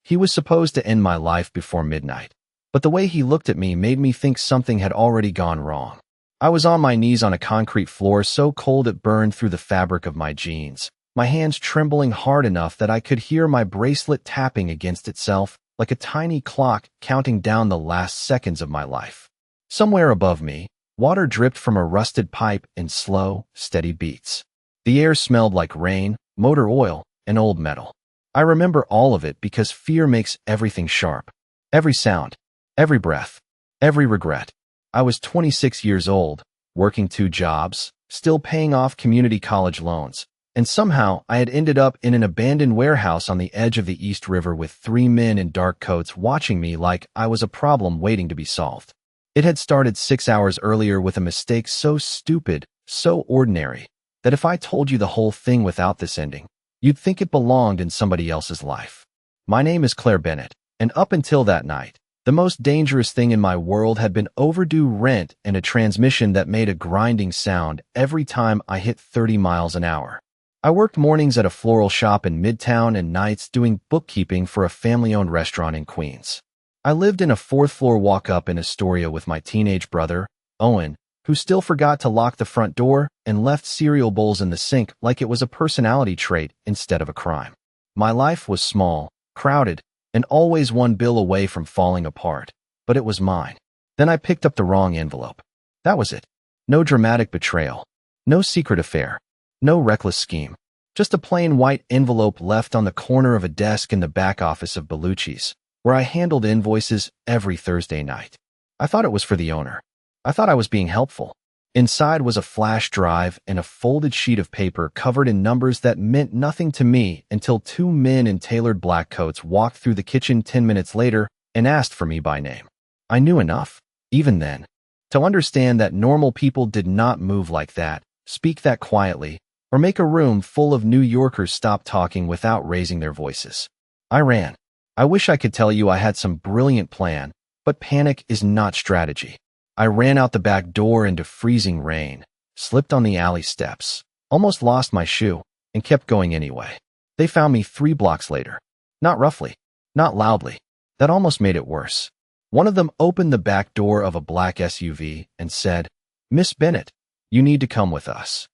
He was supposed to end my life before midnight, but the way he looked at me made me think something had already gone wrong. I was on my knees on a concrete floor so cold it burned through the fabric of my jeans, my hands trembling hard enough that I could hear my bracelet tapping against itself like a tiny clock counting down the last seconds of my life. Somewhere above me, water dripped from a rusted pipe in slow, steady beats. The air smelled like rain, motor oil, and old metal. I remember all of it because fear makes everything sharp. Every sound, every breath, every regret. I was 26 years old, working 2 jobs, still paying off community college loans, and somehow I had ended up in an abandoned warehouse on the edge of the East River with 3 men in dark coats watching me like I was a problem waiting to be solved. It had started 6 hours earlier with a mistake so stupid, so ordinary, that if I told you the whole thing without this ending, you'd think it belonged in somebody else's life. My name is Claire Bennett, and up until that night, the most dangerous thing in my world had been overdue rent and a transmission that made a grinding sound every time I hit 30 miles an hour. I worked mornings at a floral shop in Midtown and nights doing bookkeeping for a family-owned restaurant in Queens. I lived in a 4th-floor walk-up in Astoria with my teenage brother, Owen, who still forgot to lock the front door and left cereal bowls in the sink like it was a personality trait instead of a crime. My life was small, crowded, and always one bill away from falling apart, but it was mine. Then I picked up the wrong envelope. That was it. No dramatic betrayal. No secret affair. No reckless scheme. Just a plain white envelope left on the corner of a desk in the back office of Bellucci's, where I handled invoices every Thursday night. I thought it was for the owner. I thought I was being helpful. Inside was a flash drive and a folded sheet of paper covered in numbers that meant nothing to me until 2 men in tailored black coats walked through the kitchen 10 minutes later and asked for me by name. I knew enough, even then, to understand that normal people did not move like that, speak that quietly, or make a room full of New Yorkers stop talking without raising their voices. I ran. I wish I could tell you I had some brilliant plan, but panic is not strategy. I ran out the back door into freezing rain, slipped on the alley steps, almost lost my shoe, and kept going anyway. They found me 3 blocks later. Not roughly, not loudly. That almost made it worse. One of them opened the back door of a black SUV and said, "Miss Bennett, you need to come with us."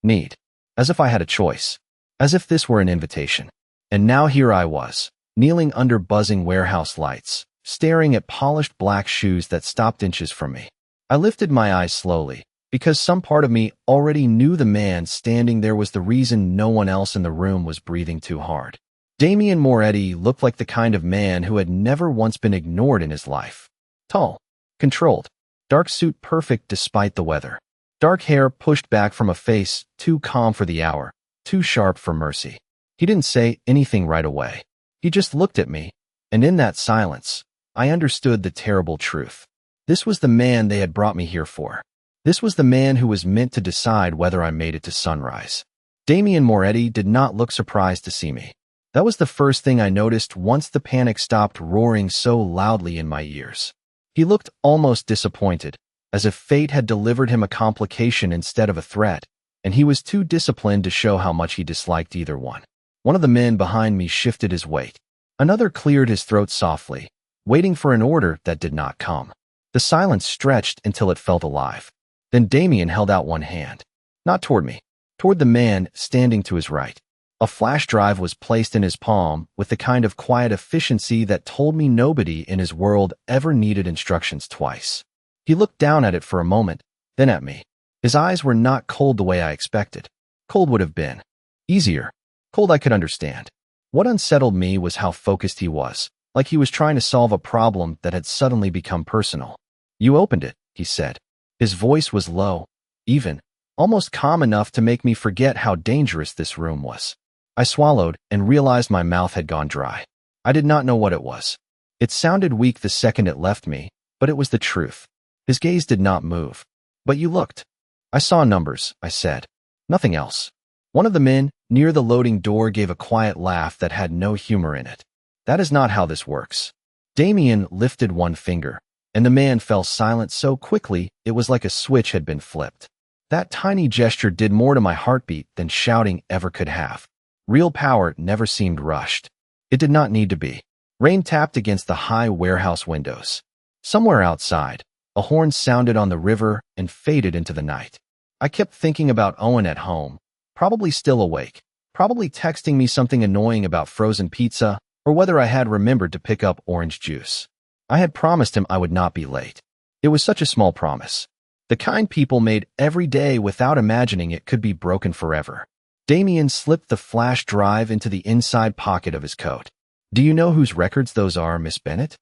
Need. As if I had a choice. As if this were an invitation. And now here I was, kneeling under buzzing warehouse lights, staring at polished black shoes that stopped inches from me. I lifted my eyes slowly, because some part of me already knew the man standing there was the reason no one else in the room was breathing too hard. Damien Moretti looked like the kind of man who had never once been ignored in his life. Tall, controlled, dark suit perfect despite the weather. Dark hair pushed back from a face too calm for the hour, too sharp for mercy. He didn't say anything right away. He just looked at me, and in that silence, I understood the terrible truth. This was the man they had brought me here for. This was the man who was meant to decide whether I made it to sunrise. Damien Moretti did not look surprised to see me. That was the first thing I noticed once the panic stopped roaring so loudly in my ears. He looked almost disappointed, as if fate had delivered him a complication instead of a threat, and he was too disciplined to show how much he disliked either one. One of the men behind me shifted his weight. Another cleared his throat softly, waiting for an order that did not come. The silence stretched until it felt alive. Then Damien held out one hand. Not toward me, toward the man standing to his right. A flash drive was placed in his palm with the kind of quiet efficiency that told me nobody in his world ever needed instructions twice. He looked down at it for a moment, then at me. His eyes were not cold the way I expected. Cold would have been easier. Cold I could understand. What unsettled me was how focused he was, like he was trying to solve a problem that had suddenly become personal. "You opened it," he said. His voice was low, even, almost calm enough to make me forget how dangerous this room was. I swallowed and realized my mouth had gone dry. I did not know what it was. It sounded weak the second it left me, but it was the truth. His gaze did not move. "But you looked." "I saw numbers," I said. "Nothing else." One of the men near the loading door gave a quiet laugh that had no humor in it. "That is not how this works." Damien lifted one finger, and the man fell silent so quickly it was like a switch had been flipped. That tiny gesture did more to my heartbeat than shouting ever could have. Real power never seemed rushed. It did not need to be. Rain tapped against the high warehouse windows. Somewhere outside, a horn sounded on the river and faded into the night. I kept thinking about Owen at home, probably still awake, probably texting me something annoying about frozen pizza, or whether I had remembered to pick up orange juice. I had promised him I would not be late. It was such a small promise. The kind people made every day without imagining it could be broken forever. Damien slipped the flash drive into the inside pocket of his coat. Do you know whose records those are, Miss Bennett?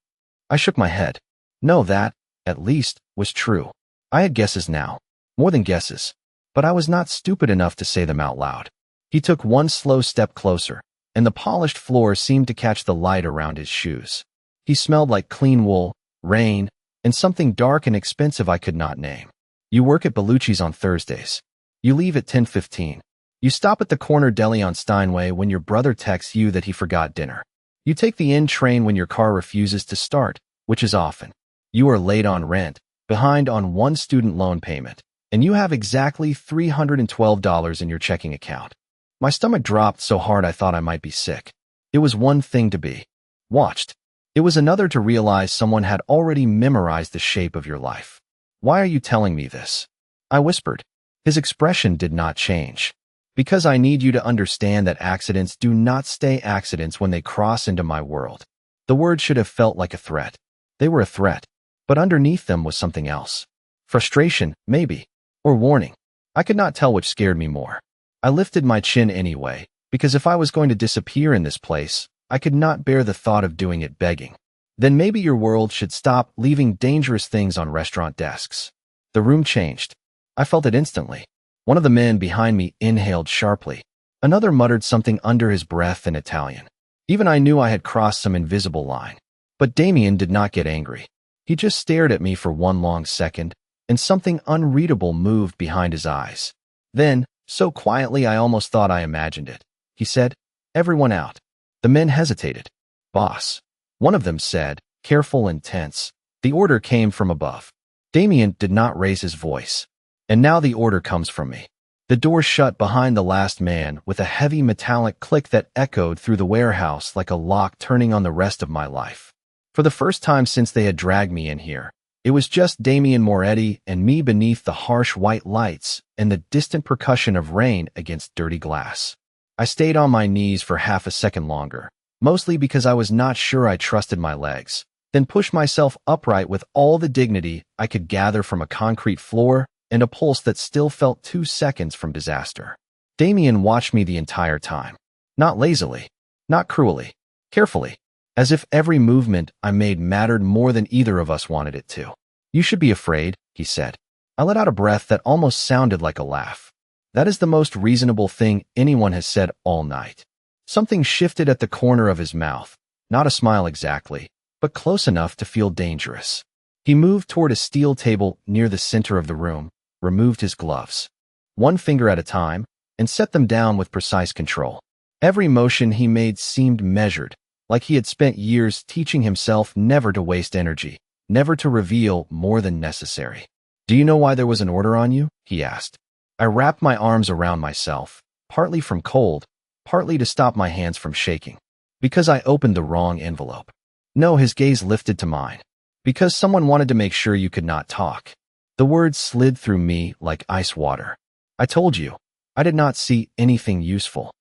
I shook my head. No, that, at least, was true. I had guesses now. More than guesses. But I was not stupid enough to say them out loud. He took one slow step closer, and the polished floor seemed to catch the light around his shoes. He smelled like clean wool, rain, and something dark and expensive I could not name. You work at Bellucci's on Thursdays. You leave at 10:15. You stop at the corner deli on Steinway when your brother texts you that he forgot dinner. You take the N train when your car refuses to start, which is often. You are late on rent, behind on one student loan payment, and you have exactly $312 in your checking account. My stomach dropped so hard I thought I might be sick. It was one thing to be watched. It was another to realize someone had already memorized the shape of your life. Why are you telling me this? I whispered. His expression did not change. Because I need you to understand that accidents do not stay accidents when they cross into my world. The words should have felt like a threat. They were a threat, but underneath them was something else. Frustration, maybe, or warning. I could not tell which scared me more. I lifted my chin anyway, because if I was going to disappear in this place, I could not bear the thought of doing it begging. Then maybe your world should stop leaving dangerous things on restaurant desks. The room changed. I felt it instantly. One of the men behind me inhaled sharply. Another muttered something under his breath in Italian. Even I knew I had crossed some invisible line. But Damien did not get angry. He just stared at me for one long second, and something unreadable moved behind his eyes. Then, so quietly I almost thought I imagined it, he said, "Everyone out." The men hesitated. "Boss," one of them said, careful and tense. The order came from above. Damien did not raise his voice. And now the order comes from me. The door shut behind the last man with a heavy metallic click that echoed through the warehouse like a lock turning on the rest of my life. For the first time since they had dragged me in here, it was just Damien Moretti and me beneath the harsh white lights and the distant percussion of rain against dirty glass. I stayed on my knees for half a second longer, mostly because I was not sure I trusted my legs, then pushed myself upright with all the dignity I could gather from a concrete floor and a pulse that still felt 2 seconds from disaster. Damien watched me the entire time. Not lazily, not cruelly, carefully, as if every movement I made mattered more than either of us wanted it to. "You should be afraid," he said. I let out a breath that almost sounded like a laugh. That is the most reasonable thing anyone has said all night. Something shifted at the corner of his mouth, not a smile exactly, but close enough to feel dangerous. He moved toward a steel table near the center of the room, removed his gloves, one finger at a time, and set them down with precise control. Every motion he made seemed measured, like he had spent years teaching himself never to waste energy, never to reveal more than necessary. "Do you know why there was an order on you?" he asked. I wrapped my arms around myself, partly from cold, partly to stop my hands from shaking. "Because I opened the wrong envelope." No, his gaze lifted to mine. "Because someone wanted to make sure you could not talk." The words slid through me like ice water. "I told you, I did not see anything useful."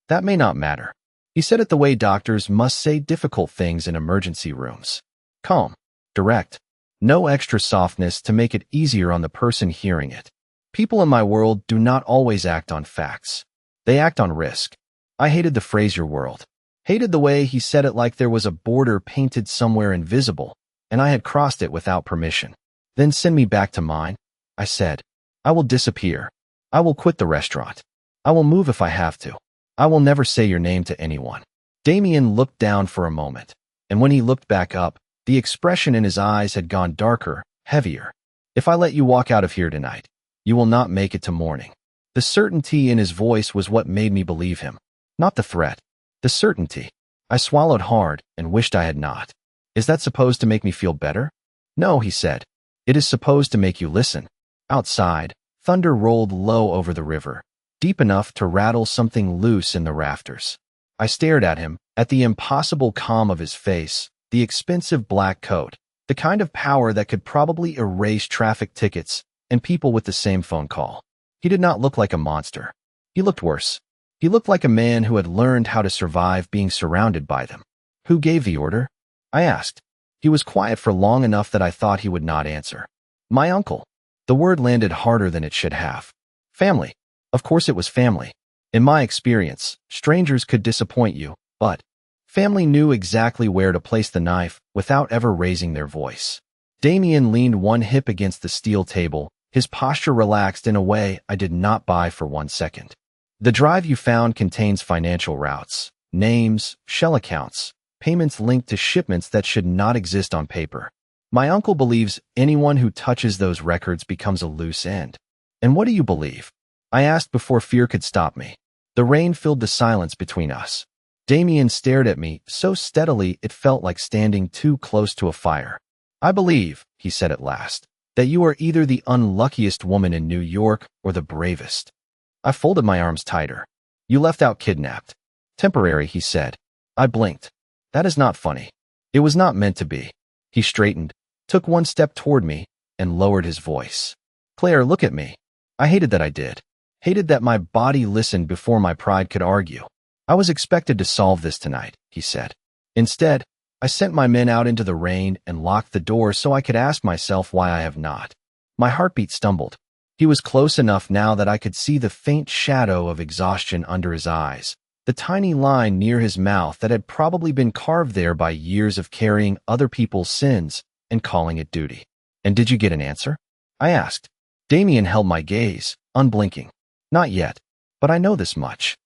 "That may not matter." He said it the way doctors must say difficult things in emergency rooms. Calm, direct, no extra softness to make it easier on the person hearing it. People in my world do not always act on facts. They act on risk. I hated the phrase "your world." Hated the way he said it like there was a border painted somewhere invisible, and I had crossed it without permission. "Then send me back to mine," I said. "I will disappear. I will quit the restaurant. I will move if I have to. I will never say your name to anyone." Damien looked down for a moment, and when he looked back up, the expression in his eyes had gone darker, heavier. "If I let you walk out of here tonight, you will not make it to morning." The certainty in his voice was what made me believe him. Not the threat. The certainty. I swallowed hard and wished I had not. "Is that supposed to make me feel better?" "No," he said. "It is supposed to make you listen." Outside, thunder rolled low over the river, deep enough to rattle something loose in the rafters. I stared at him, at the impossible calm of his face, the expensive black coat, the kind of power that could probably erase traffic tickets and people with the same phone call. He did not look like a monster. He looked worse. He looked like a man who had learned how to survive being surrounded by them. Who gave the order? I asked. He was quiet for long enough that I thought he would not answer. My uncle. The word landed harder than it should have. Family. Of course it was family. In my experience, strangers could disappoint you, but family knew exactly where to place the knife without ever raising their voice. Damien leaned one hip against the steel table, his posture relaxed in a way I did not buy for 1 second. The drive you found contains financial routes, names, shell accounts, payments linked to shipments that should not exist on paper. My uncle believes anyone who touches those records becomes a loose end. And what do you believe? I asked before fear could stop me. The rain filled the silence between us. Damien stared at me so steadily it felt like standing too close to a fire. I believe, he said at last, that you are either the unluckiest woman in New York or the bravest. I folded my arms tighter. You left out kidnapped. Temporary, he said. I blinked. That is not funny. It was not meant to be. He straightened, took one step toward me, and lowered his voice. Claire, look at me. I hated that I did. Hated that my body listened before my pride could argue. I was expected to solve this tonight, he said. Instead, I sent my men out into the rain and locked the door so I could ask myself why I have not. My heartbeat stumbled. He was close enough now that I could see the faint shadow of exhaustion under his eyes, the tiny line near his mouth that had probably been carved there by years of carrying other people's sins and calling it duty. And did you get an answer? I asked. Damien held my gaze, unblinking. Not yet, but I know this much.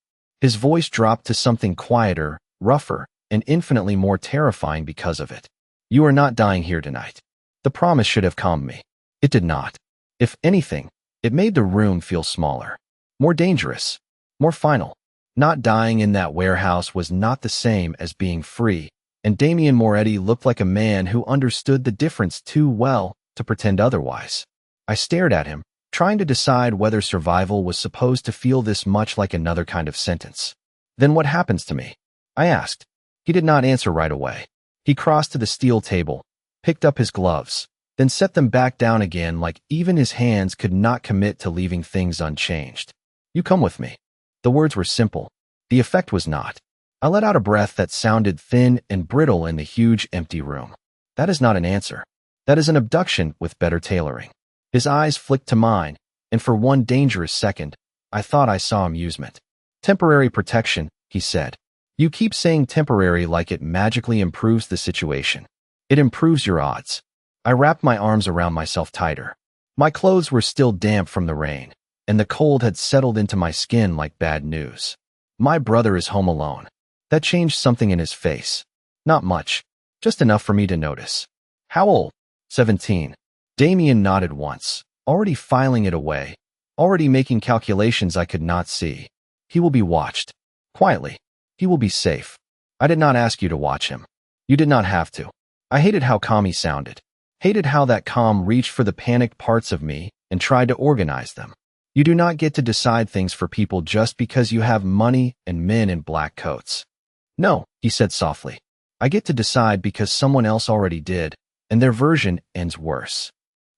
His voice dropped to something quieter, rougher, and infinitely more terrifying because of it. You are not dying here tonight. The promise should have calmed me. It did not. If anything, it made the room feel smaller, more dangerous, more final. Not dying in that warehouse was not the same as being free, and Damien Moretti looked like a man who understood the difference too well to pretend otherwise. I stared at him, trying to decide whether survival was supposed to feel this much like another kind of sentence. Then what happens to me? I asked. He did not answer right away. He crossed to the steel table, picked up his gloves, then set them back down again like even his hands could not commit to leaving things unchanged. You come with me. The words were simple. The effect was not. I let out a breath that sounded thin and brittle in the huge empty room. That is not an answer. That is an abduction with better tailoring. His eyes flicked to mine, and for one dangerous second, I thought I saw amusement. Temporary protection, he said. You keep saying temporary like it magically improves the situation. It improves your odds. I wrapped my arms around myself tighter. My clothes were still damp from the rain, and the cold had settled into my skin like bad news. My brother is home alone. That changed something in his face. Not much, just enough for me to notice. How old? 17. Damien nodded once, already filing it away, already making calculations I could not see. He will be watched. Quietly. He will be safe. I did not ask you to watch him. You did not have to. I hated how calm he sounded. Hated how that calm reached for the panicked parts of me and tried to organize them. You do not get to decide things for people just because you have money and men in black coats. No, he said softly. I get to decide because someone else already did, and their version ends worse.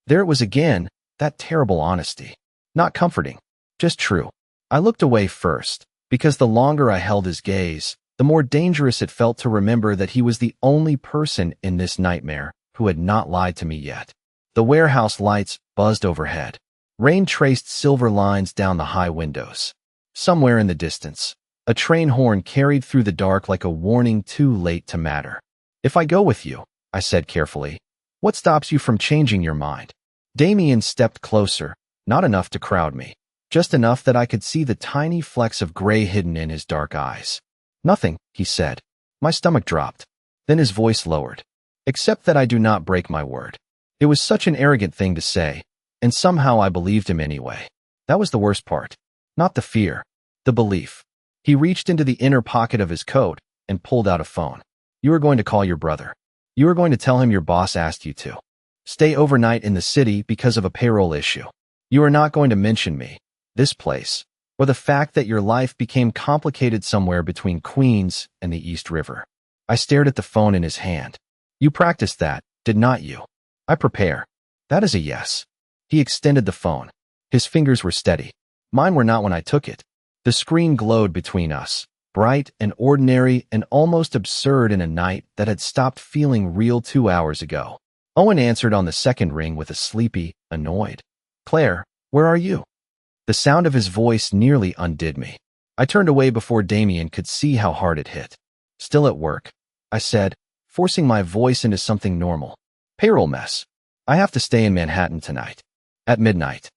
There it was again, that terrible honesty. Not comforting, just true. I looked away first, because the longer I held his gaze, the more dangerous it felt to remember that he was the only person in this nightmare who had not lied to me yet. The warehouse lights buzzed overhead. Rain traced silver lines down the high windows. Somewhere in the distance, a train horn carried through the dark like a warning too late to matter. If I go with you, I said carefully, what stops you from changing your mind? Damien stepped closer, not enough to crowd me, just enough that I could see the tiny flecks of gray hidden in his dark eyes. Nothing, he said. My stomach dropped. Then his voice lowered. Except that I do not break my word. It was such an arrogant thing to say, and somehow I believed him anyway. That was the worst part. Not the fear, the belief. He reached into the inner pocket of his coat and pulled out a phone. You are going to call your brother. You are going to tell him your boss asked you to. Stay overnight in the city because of a payroll issue. You are not going to mention me, this place, or the fact that your life became complicated somewhere between Queens and the East River. I stared at the phone in his hand. You practiced that, did not you? I prepare. That is a yes. He extended the phone. His fingers were steady. Mine were not when I took it. The screen glowed between us, bright and ordinary and almost absurd in a night that had stopped feeling real 2 hours ago. Owen answered on the second ring with a sleepy, annoyed, "Claire, where are you?" The sound of his voice nearly undid me. I turned away before Damien could see how hard it hit. "Still at work," I said, forcing my voice into something normal. "Payroll mess. I have to stay in Manhattan tonight." "At midnight?"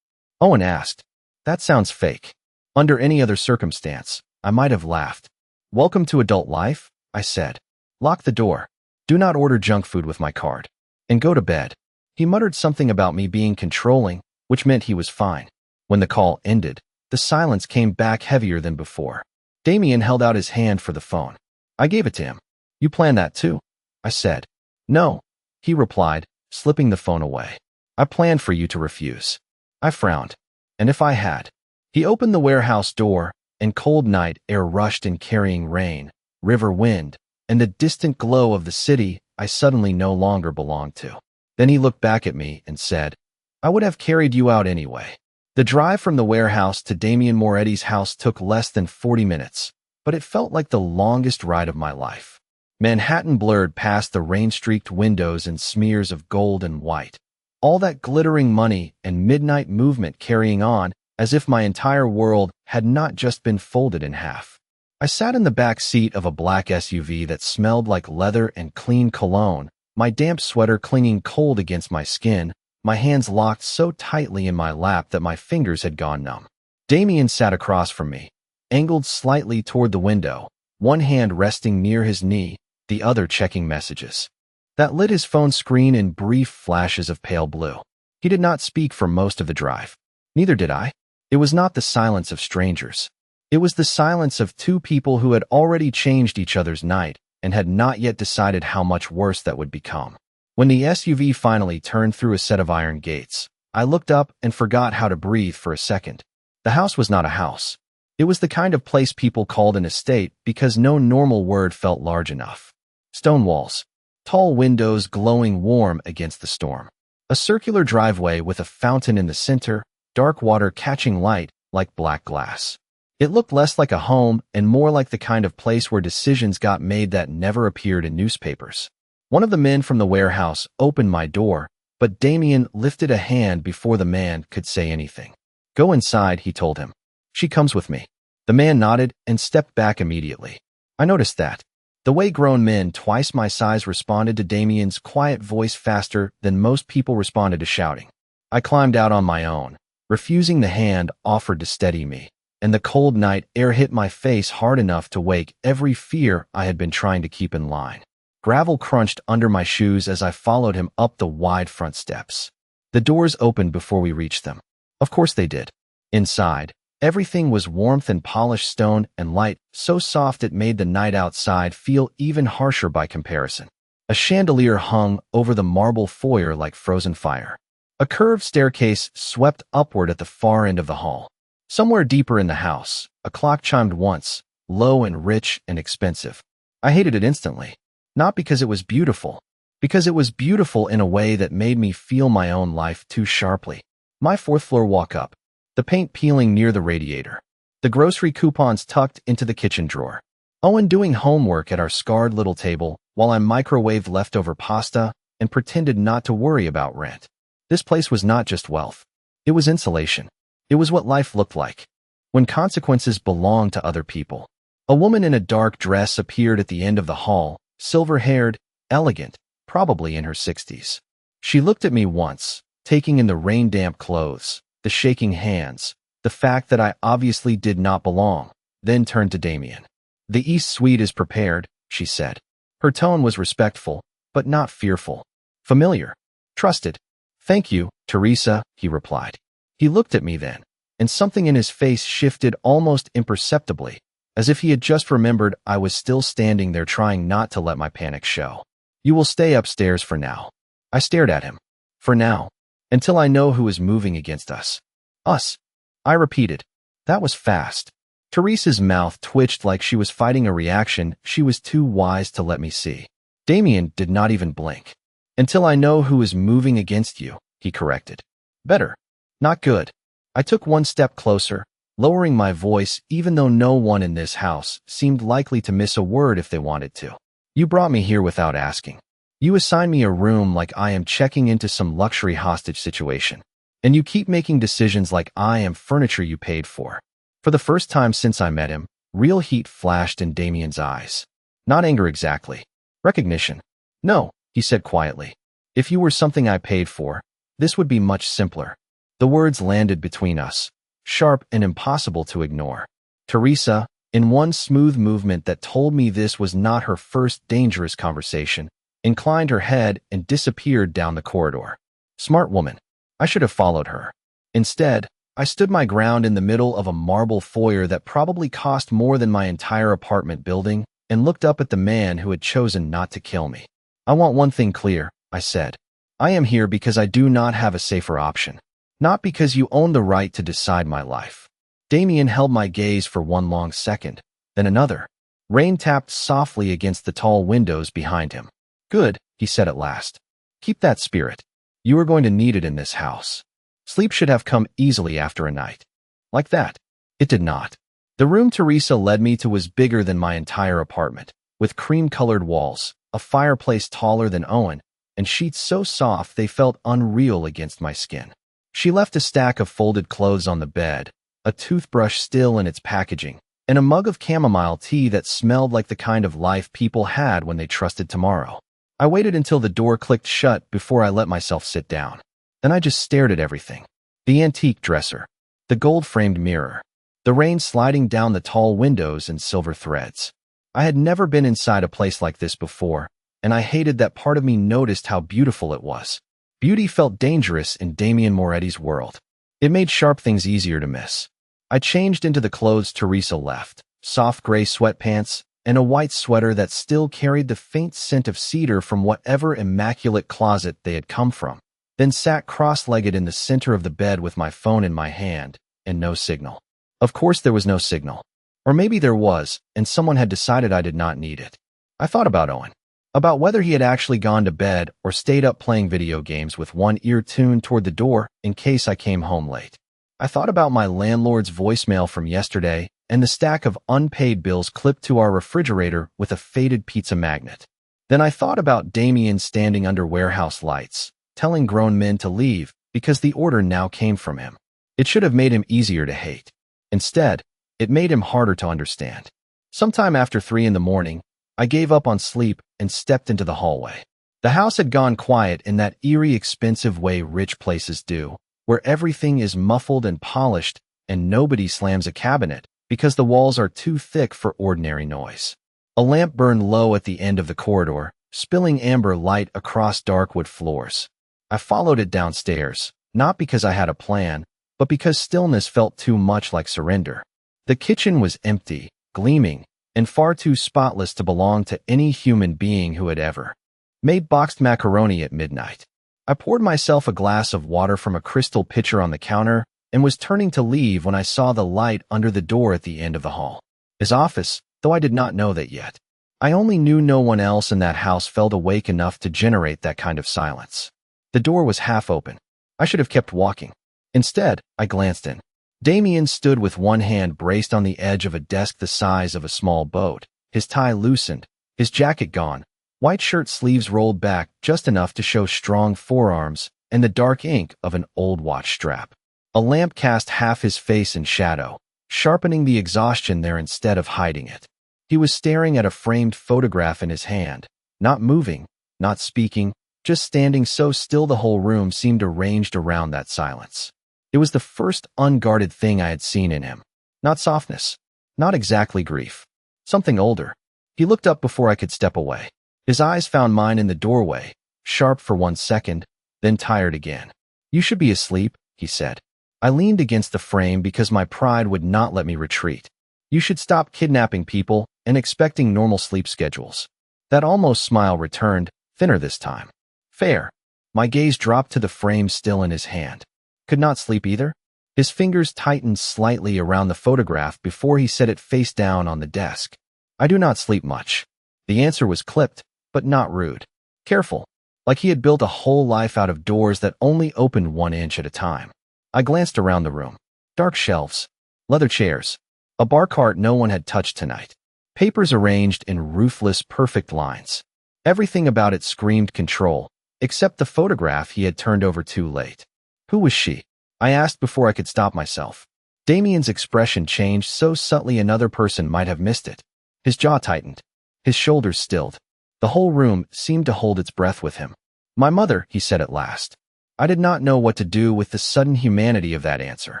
Owen asked. That sounds fake. Under any other circumstance, I might have laughed. "Welcome to adult life," I said. "Lock the door. Do not order junk food with my card. And go to bed." He muttered something about me being controlling, which meant he was fine. When the call ended, the silence came back heavier than before. Damien held out his hand for the phone. I gave it to him. "You planned that too?" I said. "No," he replied, slipping the phone away. "I planned for you to refuse." I frowned. And if I had? He opened the warehouse door, and cold night air rushed in carrying rain, river wind, and the distant glow of the city I suddenly no longer belonged to. Then he looked back at me and said, "I would have carried you out anyway." The drive from the warehouse to Damien Moretti's house took less than 40 minutes, but it felt like the longest ride of my life. Manhattan blurred past the rain-streaked windows in smears of gold and white. All that glittering money and midnight movement carrying on as if my entire world had not just been folded in half. I sat in the back seat of a black SUV that smelled like leather and clean cologne, my damp sweater clinging cold against my skin, my hands locked so tightly in my lap that my fingers had gone numb. Damien sat across from me, angled slightly toward the window, one hand resting near his knee, the other checking messages. That lit his phone screen in brief flashes of pale blue. He did not speak for most of the drive. Neither did I. It was not the silence of strangers. It was the silence of two people who had already changed each other's night and had not yet decided how much worse that would become. When the SUV finally turned through a set of iron gates, I looked up and forgot how to breathe for a second. The house was not a house. It was the kind of place people called an estate because no normal word felt large enough. Stone walls. Tall windows glowing warm against the storm. A circular driveway with a fountain in the center, dark water catching light like black glass. It looked less like a home and more like the kind of place where decisions got made that never appeared in newspapers. One of the men from the warehouse opened my door, but Damien lifted a hand before the man could say anything. "Go inside," he told him. "She comes with me." The man nodded and stepped back immediately. I noticed that. The way grown men twice my size responded to Damien's quiet voice faster than most people responded to shouting. I climbed out on my own, refusing the hand offered to steady me, and the cold night air hit my face hard enough to wake every fear I had been trying to keep in line. Gravel crunched under my shoes as I followed him up the wide front steps. The doors opened before we reached them. Of course they did. Inside, everything was warmth and polished stone and light, so soft it made the night outside feel even harsher by comparison. A chandelier hung over the marble foyer like frozen fire. A curved staircase swept upward at the far end of the hall. Somewhere deeper in the house, a clock chimed once, low and rich and expensive. I hated it instantly. Not because it was beautiful, because it was beautiful in a way that made me feel my own life too sharply. My fourth-floor walk-up. The paint peeling near the radiator. The grocery coupons tucked into the kitchen drawer. Owen doing homework at our scarred little table while I microwaved leftover pasta and pretended not to worry about rent. This place was not just wealth. It was insulation. It was what life looked like when consequences belonged to other people. A woman in a dark dress appeared at the end of the hall, silver-haired, elegant, probably in her 60s. She looked at me once, taking in the rain-damp clothes, the shaking hands, the fact that I obviously did not belong, then turned to Damien. "The East Suite is prepared," she said. Her tone was respectful, but not fearful. Familiar. Trusted. "Thank you, Teresa," he replied. He looked at me then, and something in his face shifted almost imperceptibly, as if he had just remembered I was still standing there trying not to let my panic show. "You will stay upstairs for now." I stared at him. "For now. Until I know who is moving against us." "Us," I repeated. That was fast. Teresa's mouth twitched like she was fighting a reaction she was too wise to let me see. Damien did not even blink. Until I know who is moving against you, he corrected. Better. Not good. I took one step closer, lowering my voice even though no one in this house seemed likely to miss a word if they wanted to. You brought me here without asking. You assigned me a room like I am checking into some luxury hostage situation. And you keep making decisions like I am furniture you paid for. For the first time since I met him, real heat flashed in Damien's eyes. Not anger exactly. Recognition. No, he said quietly. If you were something I paid for, this would be much simpler. The words landed between us, sharp and impossible to ignore. Teresa, in one smooth movement that told me this was not her first dangerous conversation, inclined her head and disappeared down the corridor. Smart woman. I should have followed her. Instead, I stood my ground in the middle of a marble foyer that probably cost more than my entire apartment building and looked up at the man who had chosen not to kill me. I want one thing clear, I said. I am here because I do not have a safer option. Not because you own the right to decide my life. Damien held my gaze for one long second, then another. Rain tapped softly against the tall windows behind him. Good, he said at last. Keep that spirit. You are going to need it in this house. Sleep should have come easily after a night. Like that. It did not. The room Teresa led me to was bigger than my entire apartment, with cream-colored walls, a fireplace taller than Owen, and sheets so soft they felt unreal against my skin. She left a stack of folded clothes on the bed, a toothbrush still in its packaging, and a mug of chamomile tea that smelled like the kind of life people had when they trusted tomorrow. I waited until the door clicked shut before I let myself sit down. Then I just stared at everything. The antique dresser, the gold-framed mirror, the rain sliding down the tall windows in silver threads. I had never been inside a place like this before, and I hated that part of me noticed how beautiful it was. Beauty felt dangerous in Damien Moretti's world. It made sharp things easier to miss. I changed into the clothes Teresa left, soft gray sweatpants, and a white sweater that still carried the faint scent of cedar from whatever immaculate closet they had come from, then sat cross-legged in the center of the bed with my phone in my hand, and no signal. Of course there was no signal. Or maybe there was, and someone had decided I did not need it. I thought about Owen. About whether he had actually gone to bed or stayed up playing video games with one ear tuned toward the door in case I came home late. I thought about my landlord's voicemail from yesterday and the stack of unpaid bills clipped to our refrigerator with a faded pizza magnet. Then I thought about Damien standing under warehouse lights, telling grown men to leave because the order now came from him. It should have made him easier to hate. Instead, it made him harder to understand. Sometime after 3 in the morning, I gave up on sleep and stepped into the hallway. The house had gone quiet in that eerie, expensive way rich places do, where everything is muffled and polished and nobody slams a cabinet because the walls are too thick for ordinary noise. A lamp burned low at the end of the corridor, spilling amber light across dark wood floors. I followed it downstairs, not because I had a plan, but because stillness felt too much like surrender. The kitchen was empty, gleaming, and far too spotless to belong to any human being who had ever made boxed macaroni at midnight. I poured myself a glass of water from a crystal pitcher on the counter and was turning to leave when I saw the light under the door at the end of the hall. His office, though I did not know that yet. I only knew no one else in that house felt awake enough to generate that kind of silence. The door was half open. I should have kept walking. Instead, I glanced in. Damien stood with one hand braced on the edge of a desk the size of a small boat, his tie loosened, his jacket gone, white shirt sleeves rolled back just enough to show strong forearms, and the dark ink of an old watch strap. A lamp cast half his face in shadow, sharpening the exhaustion there instead of hiding it. He was staring at a framed photograph in his hand, not moving, not speaking, just standing so still the whole room seemed arranged around that silence. It was the first unguarded thing I had seen in him. Not softness, not exactly grief. Something older. He looked up before I could step away. His eyes found mine in the doorway, sharp for 1 second, then tired again. You should be asleep, he said. I leaned against the frame because my pride would not let me retreat. You should stop kidnapping people and expecting normal sleep schedules. That almost smile returned, thinner this time. Fair. My gaze dropped to the frame still in his hand. Could not sleep either? His fingers tightened slightly around the photograph before he set it face down on the desk. I do not sleep much. The answer was clipped, but not rude. Careful, like he had built a whole life out of doors that only opened 1 inch at a time. I glanced around the room. Dark shelves, leather chairs, a bar cart no one had touched tonight. Papers arranged in ruthless, perfect lines. Everything about it screamed control, except the photograph he had turned over too late. Who was she? I asked before I could stop myself. Damien's expression changed so subtly another person might have missed it. His jaw tightened. His shoulders stilled. The whole room seemed to hold its breath with him. My mother, he said at last. I did not know what to do with the sudden humanity of that answer.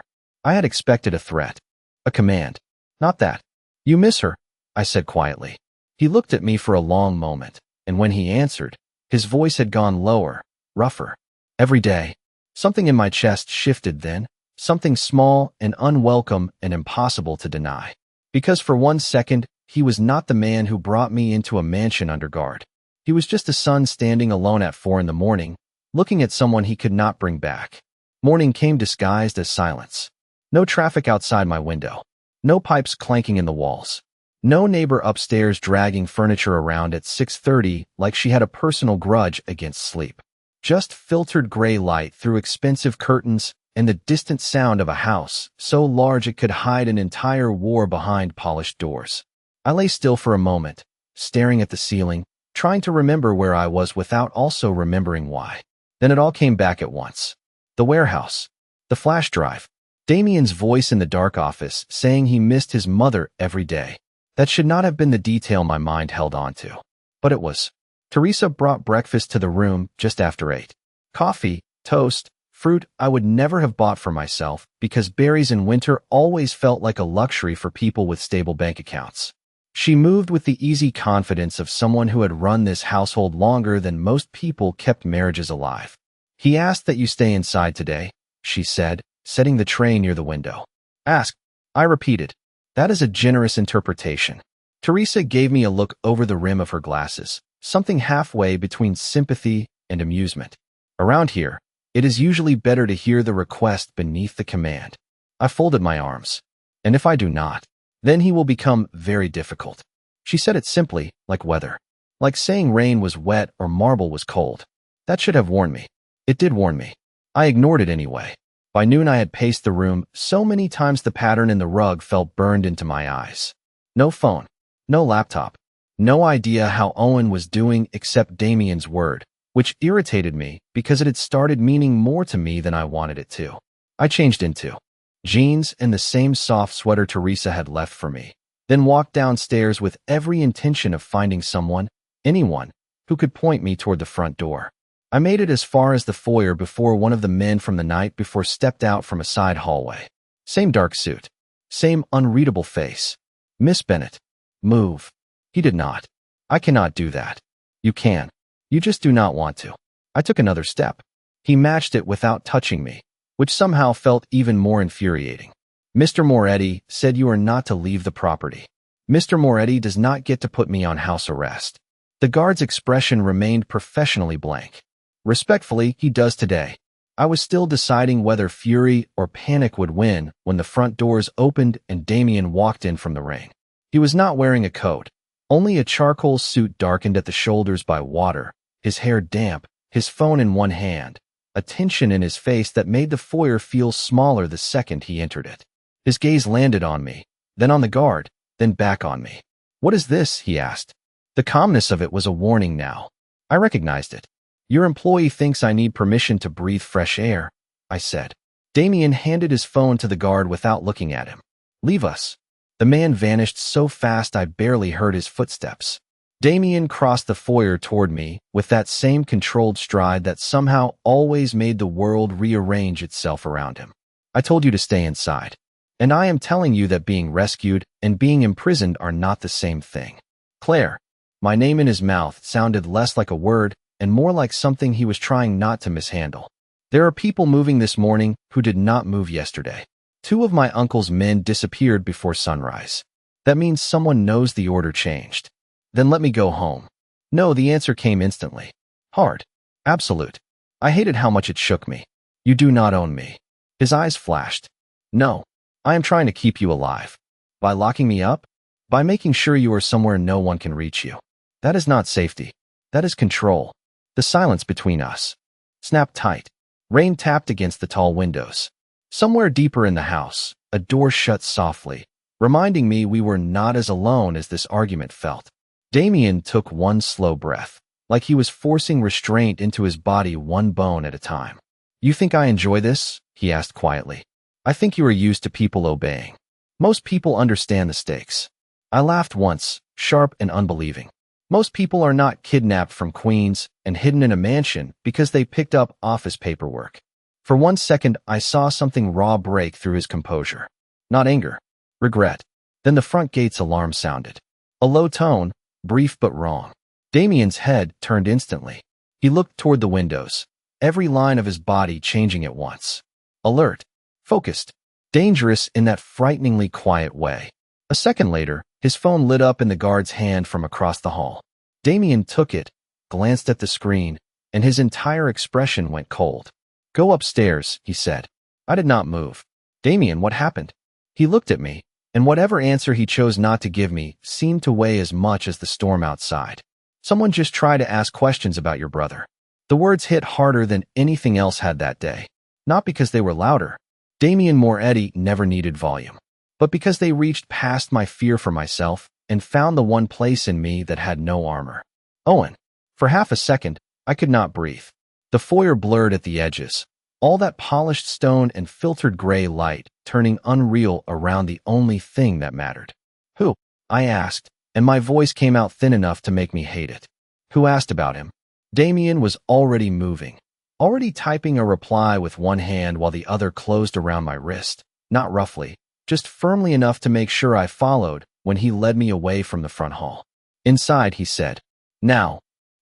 I had expected a threat. A command. Not that. You miss her, I said quietly. He looked at me for a long moment, and when he answered, his voice had gone lower, rougher. Every day. Something in my chest shifted then, something small and unwelcome and impossible to deny. Because for 1 second, he was not the man who brought me into a mansion under guard. He was just a son standing alone at 4 in the morning, looking at someone he could not bring back. Morning came disguised as silence. No traffic outside my window. No pipes clanking in the walls. No neighbor upstairs dragging furniture around at 6:30 like she had a personal grudge against sleep. Just filtered gray light through expensive curtains and the distant sound of a house so large it could hide an entire war behind polished doors. I lay still for a moment, staring at the ceiling, trying to remember where I was without also remembering why. Then it all came back at once. The warehouse. The flash drive. Damien's voice in the dark office saying he missed his mother every day. That should not have been the detail my mind held on to. But it was. Teresa brought breakfast to the room just after 8. Coffee, toast, fruit I would never have bought for myself because berries in winter always felt like a luxury for people with stable bank accounts. She moved with the easy confidence of someone who had run this household longer than most people kept marriages alive. He asked that you stay inside today, she said, setting the tray near the window. Ask, I repeated. That is a generous interpretation. Teresa gave me a look over the rim of her glasses, something halfway between sympathy and amusement. Around here, it is usually better to hear the request beneath the command. I folded my arms. And if I do not, then he will become very difficult. She said it simply, like weather. Like saying rain was wet or marble was cold. That should have warned me. It did warn me. I ignored it anyway. By noon I had paced the room so many times the pattern in the rug felt burned into my eyes. No phone. No laptop. No idea how Owen was doing except Damien's word, which irritated me because it had started meaning more to me than I wanted it to. I changed into jeans and the same soft sweater Teresa had left for me, then walked downstairs with every intention of finding someone, anyone, who could point me toward the front door. I made it as far as the foyer before one of the men from the night before stepped out from a side hallway. Same dark suit. Same unreadable face. Miss Bennett. Move. He did not. I cannot do that. You can. You just do not want to. I took another step. He matched it without touching me, which somehow felt even more infuriating. Mr. Moretti said you are not to leave the property. Mr. Moretti does not get to put me on house arrest. The guard's expression remained professionally blank. Respectfully, he does today. I was still deciding whether fury or panic would win when the front doors opened and Damien walked in from the rain. He was not wearing a coat, only a charcoal suit darkened at the shoulders by water, his hair damp, his phone in one hand, a tension in his face that made the foyer feel smaller the second he entered it. His gaze landed on me, then on the guard, then back on me. What is this? He asked. The calmness of it was a warning now. I recognized it. Your employee thinks I need permission to breathe fresh air, I said. Damien handed his phone to the guard without looking at him. Leave us. The man vanished so fast I barely heard his footsteps. Damien crossed the foyer toward me with that same controlled stride that somehow always made the world rearrange itself around him. I told you to stay inside. And I am telling you that being rescued and being imprisoned are not the same thing. Claire. My name in his mouth sounded less like a word and more like something he was trying not to mishandle. There are people moving this morning who did not move yesterday. 2 of my uncle's men disappeared before sunrise. That means someone knows the order changed. Then let me go home. No, the answer came instantly. Hard. Absolute. I hated how much it shook me. You do not own me. His eyes flashed. No. I am trying to keep you alive. By locking me up? By making sure you are somewhere no one can reach you. That is not safety. That is control. The silence between us snapped tight. Rain tapped against the tall windows. Somewhere deeper in the house, a door shut softly, reminding me we were not as alone as this argument felt. Damien took one slow breath, like he was forcing restraint into his body one bone at a time. You think I enjoy this? He asked quietly. I think you are used to people obeying. Most people understand the stakes. I laughed once, sharp and unbelieving. Most people are not kidnapped from Queens and hidden in a mansion because they picked up office paperwork. For 1 second, I saw something raw break through his composure. Not anger, regret. Then the front gate's alarm sounded. A low tone, brief but wrong. Damien's head turned instantly. He looked toward the windows, every line of his body changing at once. Alert, focused, dangerous in that frighteningly quiet way. A second later, his phone lit up in the guard's hand from across the hall. Damien took it, glanced at the screen, and his entire expression went cold. Go upstairs, he said. I did not move. Damien, what happened? He looked at me, and whatever answer he chose not to give me seemed to weigh as much as the storm outside. Someone just tried to ask questions about your brother. The words hit harder than anything else had that day. Not because they were louder. Damien Moretti never needed volume. But because they reached past my fear for myself and found the one place in me that had no armor. Owen. For half a second, I could not breathe. The foyer blurred at the edges, all that polished stone and filtered gray light turning unreal around the only thing that mattered. Who? I asked, and my voice came out thin enough to make me hate it. Who asked about him? Damien was already moving, already typing a reply with one hand while the other closed around my wrist, not roughly, just firmly enough to make sure I followed when he led me away from the front hall. Inside, he said, Now,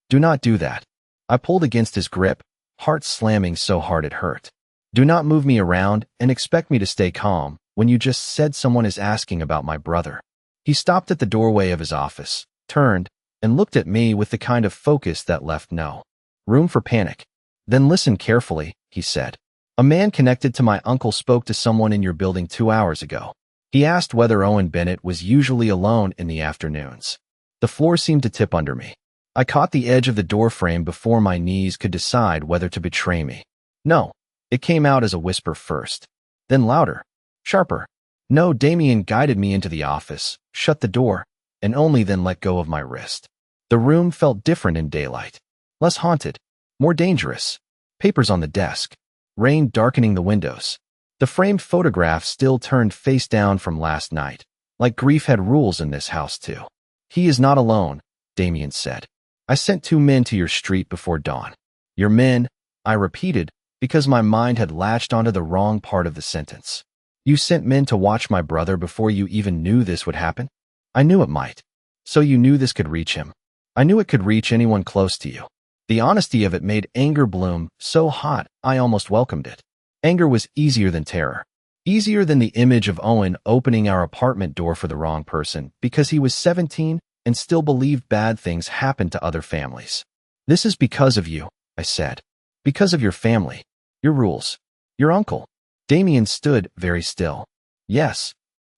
do not do that. I pulled against his grip, heart slamming so hard it hurt. Do not move me around and expect me to stay calm when you just said someone is asking about my brother. He stopped at the doorway of his office, turned, and looked at me with the kind of focus that left no room for panic. Then listen carefully, he said. A man connected to my uncle spoke to someone in your building 2 hours ago. He asked whether Owen Bennett was usually alone in the afternoons. The floor seemed to tip under me. I caught the edge of the doorframe before my knees could decide whether to betray me. No. It came out as a whisper first. Then louder. Sharper. No. Damien guided me into the office, shut the door, and only then let go of my wrist. The room felt different in daylight. Less haunted. More dangerous. Papers on the desk. Rain darkening the windows. The framed photograph still turned face down from last night. Like grief had rules in this house too. He is not alone, Damien said. I sent 2 men to your street before dawn. Your men, I repeated, because my mind had latched onto the wrong part of the sentence. You sent men to watch my brother before you even knew this would happen? I knew it might. So you knew this could reach him. I knew it could reach anyone close to you. The honesty of it made anger bloom so hot I almost welcomed it. Anger was easier than terror. Easier than the image of Owen opening our apartment door for the wrong person because he was 17 and still believed bad things happened to other families. This is because of you, I said. Because of your family. Your rules. Your uncle. Damien stood very still. Yes.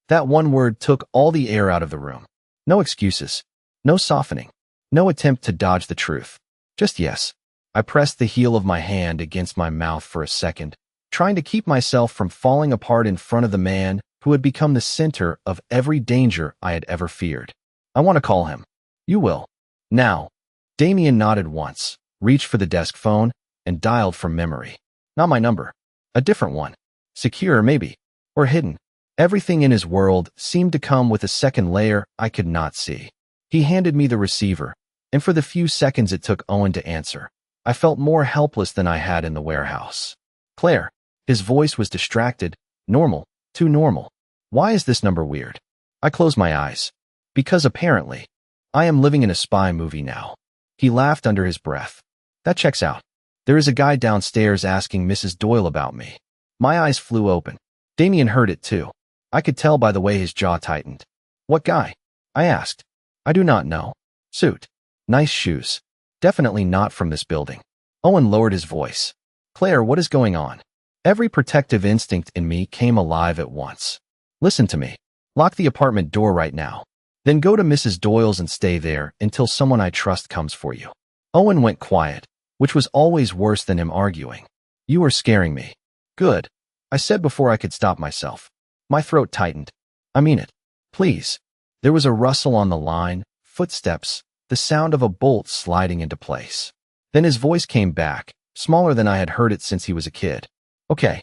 That one word took all the air out of the room. No excuses. No softening. No attempt to dodge the truth. Just yes. I pressed the heel of my hand against my mouth for a second, trying to keep myself from falling apart in front of the man who had become the center of every danger I had ever feared. I want to call him. You will. Now. Damien nodded once, reached for the desk phone, and dialed from memory. Not my number. A different one. Secure, maybe. Or hidden. Everything in his world seemed to come with a second layer I could not see. He handed me the receiver, and for the few seconds it took Owen to answer, I felt more helpless than I had in the warehouse. Claire. His voice was distracted. Normal. Too normal. Why is this number weird? I closed my eyes. Because apparently, I am living in a spy movie now. He laughed under his breath. That checks out. There is a guy downstairs asking Mrs. Doyle about me. My eyes flew open. Damien heard it too. I could tell by the way his jaw tightened. What guy? I asked. I do not know. Suit. Nice shoes. Definitely not from this building. Owen lowered his voice. Claire, what is going on? Every protective instinct in me came alive at once. Listen to me. Lock the apartment door right now. Then go to Mrs. Doyle's and stay there until someone I trust comes for you. Owen went quiet, which was always worse than him arguing. You are scaring me. Good, I said before I could stop myself. My throat tightened. I mean it. Please. There was a rustle on the line, footsteps, the sound of a bolt sliding into place. Then his voice came back, smaller than I had heard it since he was a kid. Okay.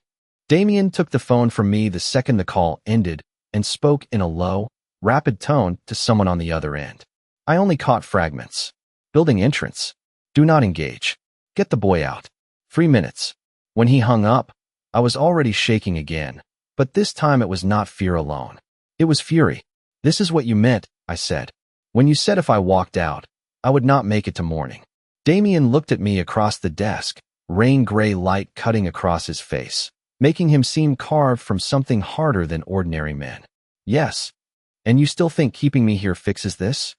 Damien took the phone from me the second the call ended and spoke in a low, rapid tone to someone on the other end. I only caught fragments. Building entrance. Do not engage. Get the boy out. 3 minutes. When he hung up, I was already shaking again, but this time it was not fear alone. It was fury. This is what you meant, I said. When you said if I walked out, I would not make it to morning. Damien looked at me across the desk, rain-gray light cutting across his face, making him seem carved from something harder than ordinary men. Yes. And you still think keeping me here fixes this?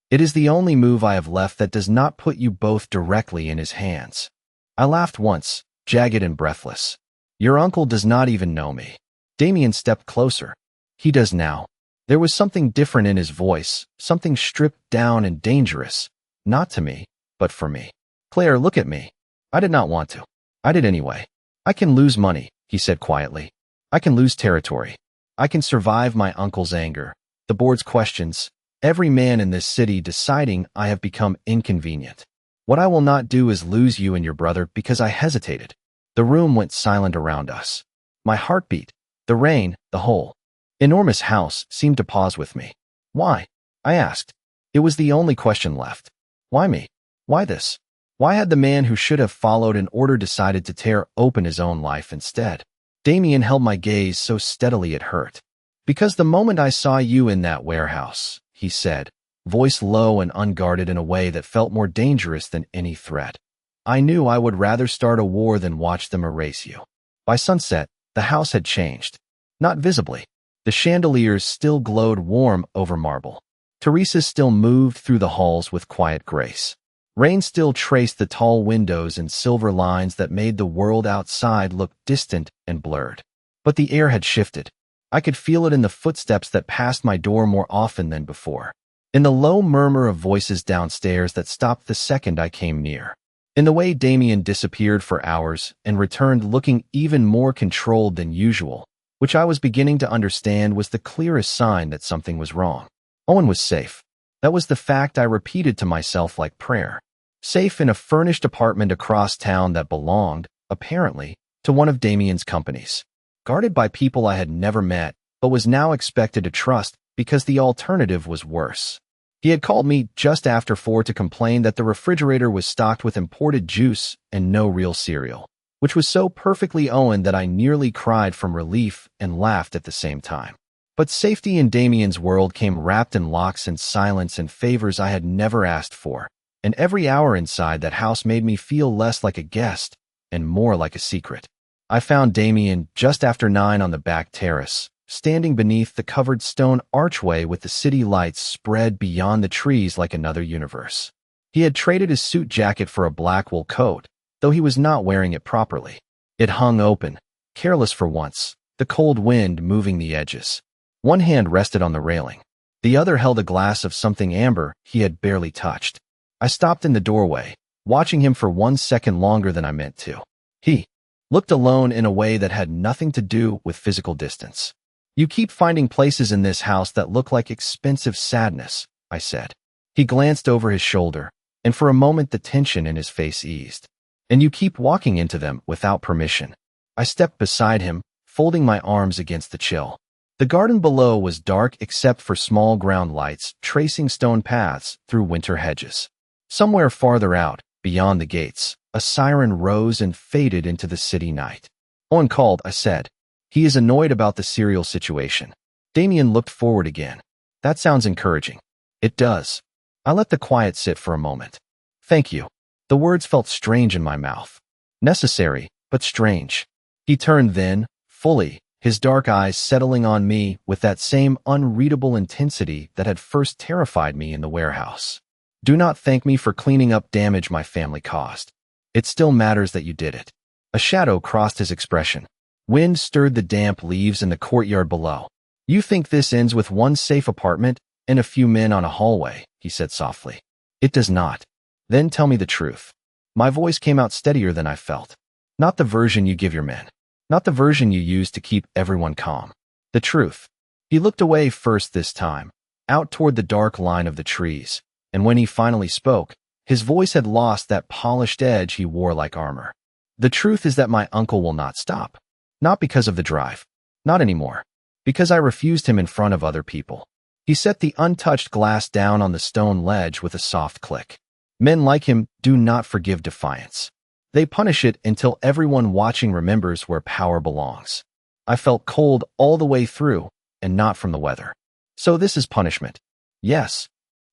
It is the only move I have left that does not put you both directly in his hands. I laughed once, jagged and breathless. Your uncle does not even know me. Damien stepped closer. He does now. There was something different in his voice, something stripped down and dangerous. Not to me, but for me. Claire, look at me. I did not want to. I did anyway. I can lose money, he said quietly. I can lose territory. I can survive my uncle's anger, the board's questions, every man in this city deciding I have become inconvenient. What I will not do is lose you and your brother because I hesitated. The room went silent around us. My heartbeat, the rain, the whole enormous house seemed to pause with me. Why? I asked. It was the only question left. Why me? Why this? Why had the man who should have followed an order decided to tear open his own life instead? Damien held my gaze so steadily it hurt. Because the moment I saw you in that warehouse, he said, voice low and unguarded in a way that felt more dangerous than any threat. I knew I would rather start a war than watch them erase you. By sunset, the house had changed. Not visibly. The chandeliers still glowed warm over marble. Teresa still moved through the halls with quiet grace. Rain still traced the tall windows in silver lines that made the world outside look distant and blurred. But the air had shifted. I could feel it in the footsteps that passed my door more often than before. In the low murmur of voices downstairs that stopped the second I came near. In the way Damien disappeared for hours and returned looking even more controlled than usual, which I was beginning to understand was the clearest sign that something was wrong. Owen was safe. That was the fact I repeated to myself like prayer. Safe in a furnished apartment across town that belonged, apparently, to one of Damien's companies. Guarded by people I had never met, but was now expected to trust because the alternative was worse. He had called me just after 4 to complain that the refrigerator was stocked with imported juice and no real cereal, which was so perfectly Owen that I nearly cried from relief and laughed at the same time. But safety in Damien's world came wrapped in locks and silence and favors I had never asked for, and every hour inside that house made me feel less like a guest and more like a secret. I found Damien just after 9 on the back terrace, standing beneath the covered stone archway with the city lights spread beyond the trees like another universe. He had traded his suit jacket for a black wool coat, though he was not wearing it properly. It hung open, careless for once, the cold wind moving the edges. One hand rested on the railing. The other held a glass of something amber he had barely touched. I stopped in the doorway, watching him for 1 second longer than I meant to. He looked alone in a way that had nothing to do with physical distance. You keep finding places in this house that look like expensive sadness, I said. He glanced over his shoulder, and for a moment the tension in his face eased. And you keep walking into them without permission. I stepped beside him, folding my arms against the chill. The garden below was dark except for small ground lights tracing stone paths through winter hedges. Somewhere farther out, beyond the gates, a siren rose and faded into the city night. Owen called, I said. He is annoyed about the cereal situation. Damien looked forward again. That sounds encouraging. It does. I let the quiet sit for a moment. Thank you. The words felt strange in my mouth. Necessary, but strange. He turned then, fully, his dark eyes settling on me with that same unreadable intensity that had first terrified me in the warehouse. Do not thank me for cleaning up damage my family caused. It still matters that you did it. A shadow crossed his expression. Wind stirred the damp leaves in the courtyard below. You think this ends with one safe apartment and a few men on a hallway, he said softly. It does not. Then tell me the truth. My voice came out steadier than I felt. Not the version you give your men. Not the version you use to keep everyone calm. The truth. He looked away first this time, out toward the dark line of the trees, and when he finally spoke, his voice had lost that polished edge he wore like armor. The truth is that my uncle will not stop. Not because of the drive. Not anymore. Because I refused him in front of other people. He set the untouched glass down on the stone ledge with a soft click. Men like him do not forgive defiance. They punish it until everyone watching remembers where power belongs. I felt cold all the way through, and not from the weather. So this is punishment. Yes.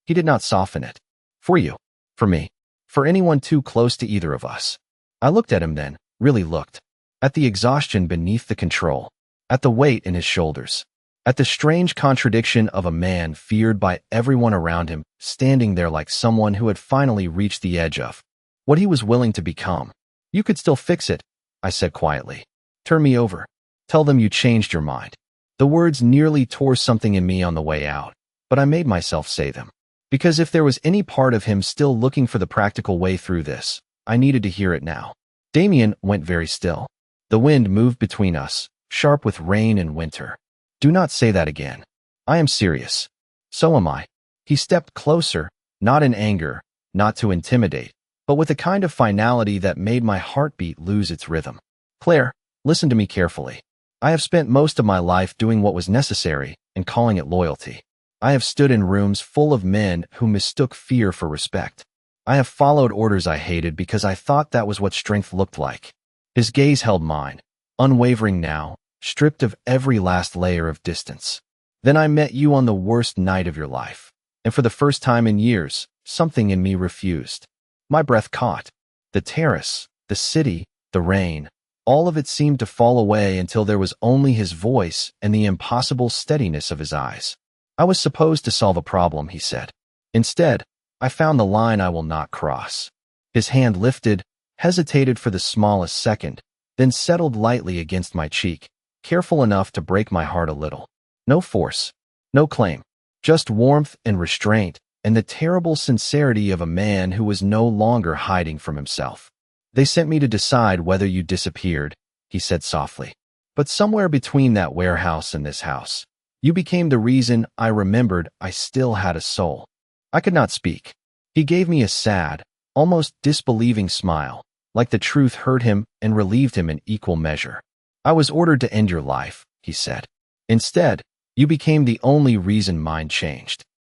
He did not soften it. For you. For me. For anyone too close to either of us. I looked at him then, really looked. At the exhaustion beneath the control. At the weight in his shoulders. At the strange contradiction of a man feared by everyone around him, standing there like someone who had finally reached the edge of what he was willing to become. You could still fix it, I said quietly. Turn me over. Tell them you changed your mind. The words nearly tore something in me on the way out, but I made myself say them. Because if there was any part of him still looking for the practical way through this, I needed to hear it now. Damien went very still. The wind moved between us, sharp with rain and winter. Do not say that again. I am serious. So am I. He stepped closer, not in anger, not to intimidate, but with a kind of finality that made my heartbeat lose its rhythm. Claire, listen to me carefully. I have spent most of my life doing what was necessary and calling it loyalty. I have stood in rooms full of men who mistook fear for respect. I have followed orders I hated because I thought that was what strength looked like. His gaze held mine, unwavering now, stripped of every last layer of distance. Then I met you on the worst night of your life, and for the first time in years, something in me refused. My breath caught. The terrace, the city, the rain, all of it seemed to fall away until there was only his voice and the impossible steadiness of his eyes. I was supposed to solve a problem, he said. Instead, I found the line I will not cross. His hand lifted, hesitated for the smallest second, then settled lightly against my cheek, careful enough to break my heart a little. No force, no claim, just warmth and restraint, and the terrible sincerity of a man who was no longer hiding from himself. They sent me to decide whether you disappeared, he said softly. But somewhere between that warehouse and this house, you became the reason I remembered I still had a soul. I could not speak. He gave me a sad, almost disbelieving smile, like the truth hurt him and relieved him in equal measure. I was ordered to end your life, he said. Instead, you became the only reason mine changed.